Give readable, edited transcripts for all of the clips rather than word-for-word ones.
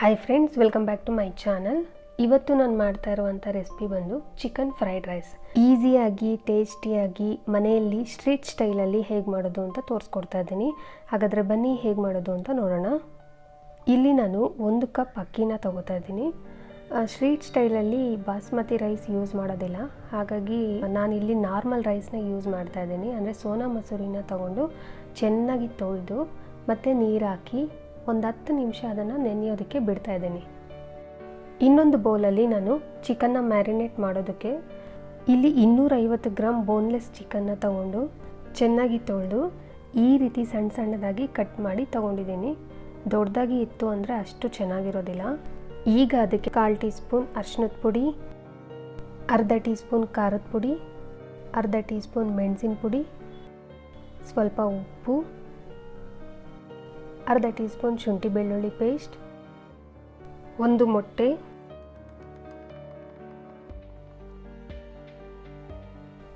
Hi friends, welcome back to my channel. ಇವತ್ತು ನಾನು ಮಾಡ್ತಾ ಇರುವಂಥ ರೆಸಿಪಿ ಬಂದು ಚಿಕನ್ ಫ್ರೈಡ್ ರೈಸ್. ಈಸಿಯಾಗಿ ಟೇಸ್ಟಿಯಾಗಿ ಮನೆಯಲ್ಲಿ ಸ್ಟ್ರೀಟ್ ಸ್ಟೈಲಲ್ಲಿ ಹೇಗೆ ಮಾಡೋದು ಅಂತ ತೋರಿಸ್ಕೊಡ್ತಾ ಇದ್ದೀನಿ. ಹಾಗಾದರೆ ಬನ್ನಿ ಹೇಗೆ ಮಾಡೋದು ಅಂತ ನೋಡೋಣ. ಇಲ್ಲಿ ನಾನು 1 ಕಪ್ ಅಕ್ಕಿನ ತೊಗೋತಾ ಇದ್ದೀನಿ. ಸ್ಟ್ರೀಟ್ ಸ್ಟೈಲಲ್ಲಿ ಬಾಸ್ಮತಿ ರೈಸ್ ಯೂಸ್ ಮಾಡೋದಿಲ್ಲ, ಹಾಗಾಗಿ ನಾನಿಲ್ಲಿ ನಾರ್ಮಲ್ ರೈಸ್ನ ಯೂಸ್ ಮಾಡ್ತಾ ಇದ್ದೀನಿ. ಅಂದರೆ ಸೋನಾ ಮಸೂರಿನ ತೊಗೊಂಡು ಚೆನ್ನಾಗಿ ತೊಳೆದು ಮತ್ತು ನೀರು ಹಾಕಿ ಒಂದು 10 ನಿಮಿಷ ಅದನ್ನು ನೆನೆಯೋದಕ್ಕೆ ಬಿಡ್ತಾ ಇದ್ದೀನಿ. ಇನ್ನೊಂದು ಬೌಲಲ್ಲಿ ನಾನು ಚಿಕನ್ನ ಮ್ಯಾರಿನೇಟ್ ಮಾಡೋದಕ್ಕೆ ಇಲ್ಲಿ 250 ಗ್ರಾಮ್ ಬೋನ್ಲೆಸ್ ಚಿಕನ್ನ ತೊಗೊಂಡು ಚೆನ್ನಾಗಿ ತೊಳೆದು ಈ ರೀತಿ ಸಣ್ಣ ಸಣ್ಣದಾಗಿ ಕಟ್ ಮಾಡಿ ತೊಗೊಂಡಿದ್ದೀನಿ. ದೊಡ್ಡದಾಗಿ ಇತ್ತು ಅಂದರೆ ಅಷ್ಟು ಚೆನ್ನಾಗಿರೋದಿಲ್ಲ. ಈಗ ಅದಕ್ಕೆ 1/4 ಟೀ ಸ್ಪೂನ್ ಅರಿಶಿಣದ ಪುಡಿ, ಅರ್ಧ ಟೀ ಸ್ಪೂನ್ ಖಾರದ ಪುಡಿ, ಅರ್ಧ ಟೀ ಸ್ಪೂನ್ ಮೆಣಸಿನ ಪುಡಿ, ಸ್ವಲ್ಪ ಉಪ್ಪು, ಅರ್ಧ ಟೀ ಸ್ಪೂನ್ ಶುಂಠಿ ಬೆಳ್ಳುಳ್ಳಿ ಪೇಸ್ಟ್, 1 ಮೊಟ್ಟೆ,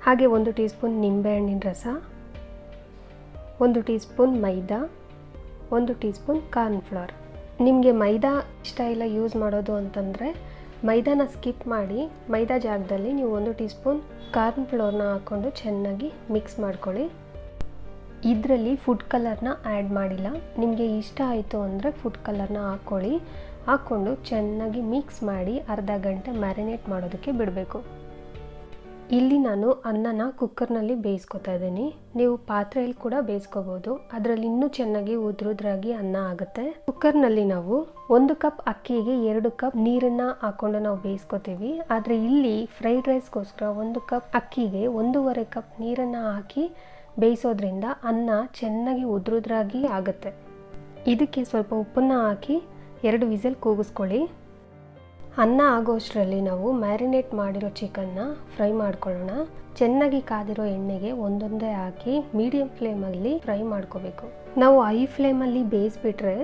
ಹಾಗೆ 1 ಟೀ ಸ್ಪೂನ್ ನಿಂಬೆಹಣ್ಣಿನ ರಸ, 1 ಟೀ ಸ್ಪೂನ್ ಮೈದಾ, 1 ಟೀ ಸ್ಪೂನ್ ಕಾರ್ನ್ಫ್ಲವರ್. ನಿಮಗೆ ಮೈದಾ ಇಷ್ಟ ಇಲ್ಲ ಯೂಸ್ ಮಾಡೋದು ಅಂತಂದರೆ ಮೈದಾನ ಸ್ಕಿಪ್ ಮಾಡಿ ಮೈದಾ ಜಾಗದಲ್ಲಿ ನೀವು 1 ಟೀ ಸ್ಪೂನ್ ಕಾರ್ನ್ಫ್ಲವರ್ನ ಹಾಕ್ಕೊಂಡು ಚೆನ್ನಾಗಿ ಮಿಕ್ಸ್ ಮಾಡ್ಕೊಳ್ಳಿ. ಇದರಲ್ಲಿ ಫುಡ್ ಕಲರ್ನ ಆ್ಯಡ್ ಮಾಡಿಲ್ಲ. ನಿಮಗೆ ಇಷ್ಟ ಆಯಿತು ಅಂದರೆ ಫುಡ್ ಕಲರ್ನ ಹಾಕ್ಕೊಂಡು ಚೆನ್ನಾಗಿ ಮಿಕ್ಸ್ ಮಾಡಿ ಅರ್ಧ ಗಂಟೆ ಮ್ಯಾರಿನೇಟ್ ಮಾಡೋದಕ್ಕೆ ಬಿಡಬೇಕು. ಇಲ್ಲಿ ನಾನು ಅನ್ನನ ಕುಕ್ಕರ್ನಲ್ಲಿ ಬೇಯಿಸ್ಕೊತಾ ಇದ್ದೀನಿ. ನೀವು ಪಾತ್ರೆಯಲ್ಲಿ ಕೂಡ ಬೇಯಿಸ್ಕೋಬೋದು, ಅದರಲ್ಲಿ ಇನ್ನೂ ಚೆನ್ನಾಗಿ ಉದ್ರುದ್ರಾಗಿ ಅನ್ನ ಆಗುತ್ತೆ. ಕುಕ್ಕರ್ನಲ್ಲಿ ನಾವು 1 ಕಪ್ ಅಕ್ಕಿಗೆ 2 ಕಪ್ ನೀರನ್ನು ಹಾಕ್ಕೊಂಡು ನಾವು ಬೇಯಿಸ್ಕೊತೀವಿ. ಆದರೆ ಇಲ್ಲಿ ಫ್ರೈಡ್ ರೈಸ್ಗೋಸ್ಕರ 1 ಕಪ್ ಅಕ್ಕಿಗೆ 1.5 ಕಪ್ ನೀರನ್ನು ಹಾಕಿ ಬೇಯಿಸೋದ್ರಿಂದ ಅನ್ನ ಚೆನ್ನಾಗಿ ಉದ್ರುದ್ರಾಗಿ ಆಗುತ್ತೆ. ಇದಕ್ಕೆ ಸ್ವಲ್ಪ ಉಪ್ಪನ್ನು ಹಾಕಿ 2 ವಿಸಿಲ್ ಕೂಗಿಸ್ಕೊಳ್ಳಿ. ಅನ್ನ ಆಗೋಷ್ಟರಲ್ಲಿ ನಾವು ಮ್ಯಾರಿನೇಟ್ ಮಾಡಿರೋ ಚಿಕನ್ನ ಫ್ರೈ ಮಾಡ್ಕೊಳ್ಳೋಣ. ಚೆನ್ನಾಗಿ ಕಾದಿರೋ ಎಣ್ಣೆಗೆ ಒಂದೊಂದೇ ಹಾಕಿ ಮೀಡಿಯಂ ಫ್ಲೇಮಲ್ಲಿ ಫ್ರೈ ಮಾಡ್ಕೋಬೇಕು. ನಾವು ಹೈ ಫ್ಲೇಮಲ್ಲಿ ಬೇಯಿಸ್ಬಿಟ್ರೆ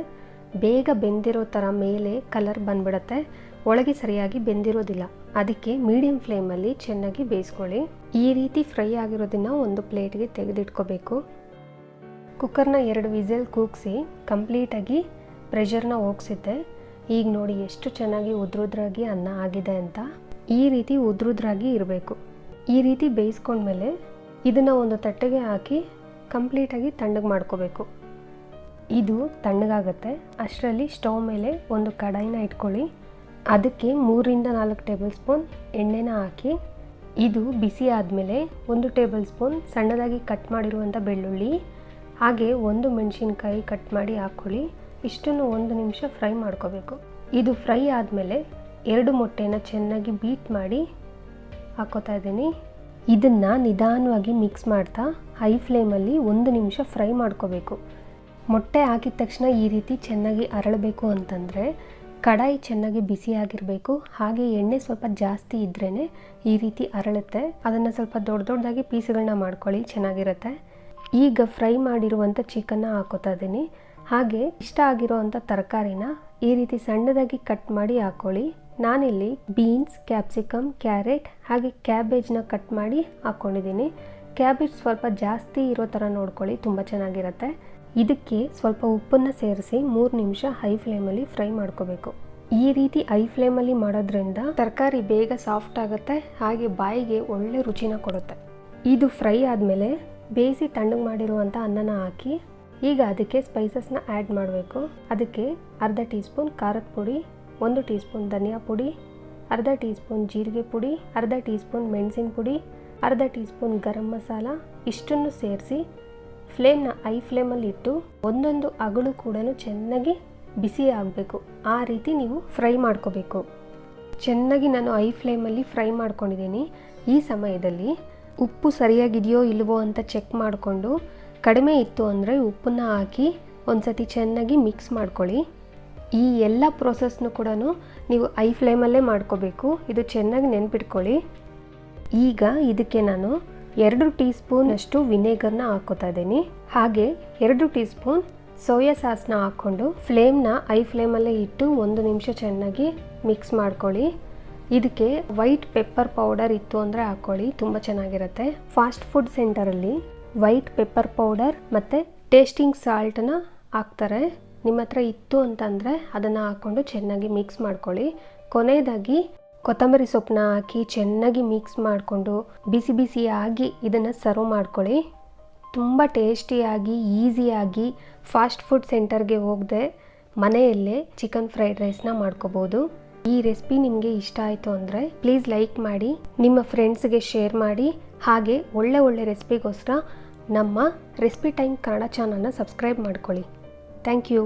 ಬೇಗ ಬೆಂದಿರೋ ಥರ ಮೇಲೆ ಕಲರ್ ಬಂದ್ಬಿಡುತ್ತೆ, ಒಳಗೆ ಸರಿಯಾಗಿ ಬೆಂದಿರೋದಿಲ್ಲ. ಅದಕ್ಕೆ ಮೀಡಿಯಂ ಫ್ಲೇಮಲ್ಲಿ ಚೆನ್ನಾಗಿ ಬೇಯಿಸ್ಕೊಳ್ಳಿ. ಈ ರೀತಿ ಫ್ರೈ ಆಗಿರೋದನ್ನ ಒಂದು ಪ್ಲೇಟ್ಗೆ ತೆಗೆದಿಟ್ಕೋಬೇಕು. ಕುಕ್ಕರ್ನ 2 ವಿಸಿಲ್ ಕೂಗಿಸಿ ಕಂಪ್ಲೀಟಾಗಿ ಪ್ರೆಷರ್ನ ಹೋಗಿಸಿದ್ದೆ. ಈಗ ನೋಡಿ ಎಷ್ಟು ಚೆನ್ನಾಗಿ ಉದ್ರುದ್ರಾಗಿ ಅನ್ನ ಆಗಿದೆ ಅಂತ. ಈ ರೀತಿ ಉದ್ರುದ್ರಾಗಿ ಇರಬೇಕು. ಈ ರೀತಿ ಬೇಯಿಸ್ಕೊಂಡ್ಮೇಲೆ ಇದನ್ನು ಒಂದು ತಟ್ಟೆಗೆ ಹಾಕಿ ಕಂಪ್ಲೀಟಾಗಿ ತಣ್ಣಗೆ ಮಾಡ್ಕೋಬೇಕು. ಇದು ತಣ್ಣಗಾಗುತ್ತೆ. ಅಷ್ಟರಲ್ಲಿ ಸ್ಟವ್ ಮೇಲೆ ಒಂದು ಕಡಾಯಿನ ಇಟ್ಕೊಳ್ಳಿ. ಅದಕ್ಕೆ 3ರಿಂದ 4 ಟೇಬಲ್ ಸ್ಪೂನ್ ಎಣ್ಣೆನ ಹಾಕಿ ಇದು ಬಿಸಿ ಆದಮೇಲೆ 1 ಟೇಬಲ್ ಸ್ಪೂನ್ ಸಣ್ಣದಾಗಿ ಕಟ್ ಮಾಡಿರುವಂಥ ಬೆಳ್ಳುಳ್ಳಿ, ಹಾಗೆ 1 ಮೆಣಸಿನ್ಕಾಯಿ ಕಟ್ ಮಾಡಿ ಹಾಕ್ಕೊಳ್ಳಿ. ಇಷ್ಟನ್ನು 1 ನಿಮಿಷ ಫ್ರೈ ಮಾಡ್ಕೋಬೇಕು. ಇದು ಫ್ರೈ ಆದಮೇಲೆ 2 ಮೊಟ್ಟೆನ ಚೆನ್ನಾಗಿ ಬೀಟ್ ಮಾಡಿ ಹಾಕ್ಕೋತಾ ಇದ್ದೀನಿ. ಇದನ್ನು ನಿಧಾನವಾಗಿ ಮಿಕ್ಸ್ ಮಾಡ್ತಾ ಹೈ ಫ್ಲೇಮಲ್ಲಿ 1 ನಿಮಿಷ ಫ್ರೈ ಮಾಡ್ಕೋಬೇಕು. ಮೊಟ್ಟೆ ಹಾಕಿದ ತಕ್ಷಣ ಈ ರೀತಿ ಚೆನ್ನಾಗಿ ಅರಳಬೇಕು ಅಂತಂದರೆ ಕಡಾಯಿ ಚೆನ್ನಾಗಿ ಬಿಸಿಯಾಗಿರಬೇಕು. ಹಾಗೆ ಎಣ್ಣೆ ಸ್ವಲ್ಪ ಜಾಸ್ತಿ ಇದ್ರೇ ಈ ರೀತಿ ಅರಳುತ್ತೆ. ಅದನ್ನು ಸ್ವಲ್ಪ ದೊಡ್ಡದಾಗಿ ಪೀಸ್ಗಳನ್ನ ಮಾಡ್ಕೊಳ್ಳಿ, ಚೆನ್ನಾಗಿರುತ್ತೆ. ಈಗ ಫ್ರೈ ಮಾಡಿರುವಂಥ ಚಿಕನ್ನ ಹಾಕೋತಾ ಇದ್ದೀನಿ. ಹಾಗೆ ಇಷ್ಟ ಆಗಿರೋವಂಥ ತರಕಾರಿನ ಈ ರೀತಿ ಸಣ್ಣದಾಗಿ ಕಟ್ ಮಾಡಿ ಹಾಕ್ಕೊಳ್ಳಿ. ನಾನಿಲ್ಲಿ ಬೀನ್ಸ್, ಕ್ಯಾಪ್ಸಿಕಮ್, ಕ್ಯಾರೆಟ್ ಹಾಗೆ ಕ್ಯಾಬೇಜ್ನ ಕಟ್ ಮಾಡಿ ಹಾಕ್ಕೊಂಡಿದ್ದೀನಿ. ಕ್ಯಾಬೇಜ್ ಸ್ವಲ್ಪ ಜಾಸ್ತಿ ಇರೋ ಥರ ನೋಡ್ಕೊಳ್ಳಿ, ತುಂಬ ಚೆನ್ನಾಗಿರುತ್ತೆ. ಇದಕ್ಕೆ ಸ್ವಲ್ಪ ಉಪ್ಪನ್ನು ಸೇರಿಸಿ 3 ನಿಮಿಷ ಹೈ ಫ್ಲೇಮಲ್ಲಿ ಫ್ರೈ ಮಾಡ್ಕೋಬೇಕು. ಈ ರೀತಿ ಹೈ ಫ್ಲೇಮಲ್ಲಿ ಮಾಡೋದ್ರಿಂದ ತರಕಾರಿ ಬೇಗ ಸಾಫ್ಟ್ ಆಗುತ್ತೆ, ಹಾಗೆ ಬಾಯಿಗೆ ಒಳ್ಳೆ ರುಚಿನ ಕೊಡುತ್ತೆ. ಇದು ಫ್ರೈ ಆದಮೇಲೆ ಬೇಯಿಸಿ ತಣ್ಣಗೆ ಮಾಡಿರುವಂಥ ಅನ್ನನ ಹಾಕಿ ಈಗ ಅದಕ್ಕೆ ಸ್ಪೈಸಸ್ನ ಆ್ಯಡ್ ಮಾಡಬೇಕು. ಅದಕ್ಕೆ ಅರ್ಧ ಟೀ ಸ್ಪೂನ್ ಖಾರದ ಪುಡಿ, 1 ಟೀ ಸ್ಪೂನ್ ಧನಿಯಾ ಪುಡಿ, ಅರ್ಧ ಟೀ ಸ್ಪೂನ್ ಜೀರಿಗೆ ಪುಡಿ, ಅರ್ಧ ಟೀ ಸ್ಪೂನ್ ಮೆಣಸಿನ ಪುಡಿ, ಅರ್ಧ ಟೀ ಸ್ಪೂನ್ ಗರಂ ಮಸಾಲ ಇಷ್ಟನ್ನು ಸೇರಿಸಿ ಫ್ಲೇಮ್ನ ಹೈ ಫ್ಲೇಮಲ್ಲಿ ಇಟ್ಟು ಒಂದೊಂದು ಅಗಳು ಕೂಡ ಚೆನ್ನಾಗಿ ಬಿಸಿ ಆಗಬೇಕು. ಆ ರೀತಿ ನೀವು ಫ್ರೈ ಮಾಡ್ಕೋಬೇಕು. ಚೆನ್ನಾಗಿ ನಾನು ಹೈ ಫ್ಲೇಮಲ್ಲಿ ಫ್ರೈ ಮಾಡ್ಕೊಂಡಿದ್ದೀನಿ. ಈ ಸಮಯದಲ್ಲಿ ಉಪ್ಪು ಸರಿಯಾಗಿದೆಯೋ ಇಲ್ವೋ ಅಂತ ಚೆಕ್ ಮಾಡಿಕೊಂಡು ಕಡಿಮೆ ಇತ್ತು ಅಂದರೆ ಉಪ್ಪನ್ನು ಹಾಕಿ ಒಂದು ಸತಿ ಚೆನ್ನಾಗಿ ಮಿಕ್ಸ್ ಮಾಡ್ಕೊಳ್ಳಿ. ಈ ಎಲ್ಲ ಪ್ರೋಸೆಸ್ನು ಕೂಡ ನೀವು ಹೈ ಫ್ಲೇಮಲ್ಲೇ ಮಾಡ್ಕೋಬೇಕು. ಇದು ಚೆನ್ನಾಗಿ ನೆನ್ಪಿಟ್ಕೊಳ್ಳಿ. ಈಗ ಇದಕ್ಕೆ ನಾನು 2 ಟೀ ಸ್ಪೂನಷ್ಟು ವಿನೆಗರ್ನ ಹಾಕ್ಕೋತಾ ಇದ್ದೀನಿ. ಹಾಗೆ 2 ಟೀ ಸ್ಪೂನ್ ಸೋಯಾ ಸಾಸ್ನ ಹಾಕ್ಕೊಂಡು ಫ್ಲೇಮ್ನ ಹೈ ಫ್ಲೇಮಲ್ಲೇ ಇಟ್ಟು 1 ನಿಮಿಷ ಚೆನ್ನಾಗಿ ಮಿಕ್ಸ್ ಮಾಡ್ಕೊಳ್ಳಿ. ಇದಕ್ಕೆ ವೈಟ್ ಪೆಪ್ಪರ್ ಪೌಡರ್ ಇತ್ತು ಅಂದರೆ ಹಾಕ್ಕೊಳ್ಳಿ, ತುಂಬ ಚೆನ್ನಾಗಿರುತ್ತೆ. ಫಾಸ್ಟ್ ಫುಡ್ ಸೆಂಟರಲ್ಲಿ ವೈಟ್ ಪೆಪ್ಪರ್ ಪೌಡರ್ ಮತ್ತು ಟೇಸ್ಟಿಂಗ್ ಸಾಲ್ಟನ್ನ ಹಾಕ್ತಾರೆ. ನಿಮ್ಮ ಹತ್ರ ಇತ್ತು ಅಂತಂದರೆ ಅದನ್ನು ಹಾಕ್ಕೊಂಡು ಚೆನ್ನಾಗಿ ಮಿಕ್ಸ್ ಮಾಡ್ಕೊಳ್ಳಿ. ಕೊನೆಯದಾಗಿ ಕೊತ್ತಂಬರಿ ಸೊಪ್ಪನ್ನ ಹಾಕಿ ಚೆನ್ನಾಗಿ ಮಿಕ್ಸ್ ಮಾಡಿಕೊಂಡು ಬಿಸಿ ಬಿಸಿಯಾಗಿ ಇದನ್ನು ಸರ್ವ್ ಮಾಡ್ಕೊಳ್ಳಿ. ತುಂಬ ಟೇಸ್ಟಿಯಾಗಿ ಈಸಿಯಾಗಿ ಫಾಸ್ಟ್ ಫುಡ್ ಸೆಂಟರ್ಗೆ ಹೋಗದೆ ಮನೆಯಲ್ಲೇ ಚಿಕನ್ ಫ್ರೈಡ್ ರೈಸ್ನ ಮಾಡ್ಕೋಬೋದು. ಈ ರೆಸಿಪಿ ನಿಮಗೆ ಇಷ್ಟ ಆಯಿತು ಅಂದರೆ ಪ್ಲೀಸ್ ಲೈಕ್ ಮಾಡಿ, ನಿಮ್ಮ ಫ್ರೆಂಡ್ಸ್ಗೆ ಶೇರ್ ಮಾಡಿ. ಹಾಗೆ ಒಳ್ಳೆ ರೆಸಿಪಿಗೋಸ್ಕರ ನಮ್ಮ ರೆಸಿಪಿ ಟೈಮ್ ಕನ್ನಡ ಚಾನಲ್ನ ಸಬ್ಸ್ಕ್ರೈಬ್ ಮಾಡ್ಕೊಳ್ಳಿ. Thank you.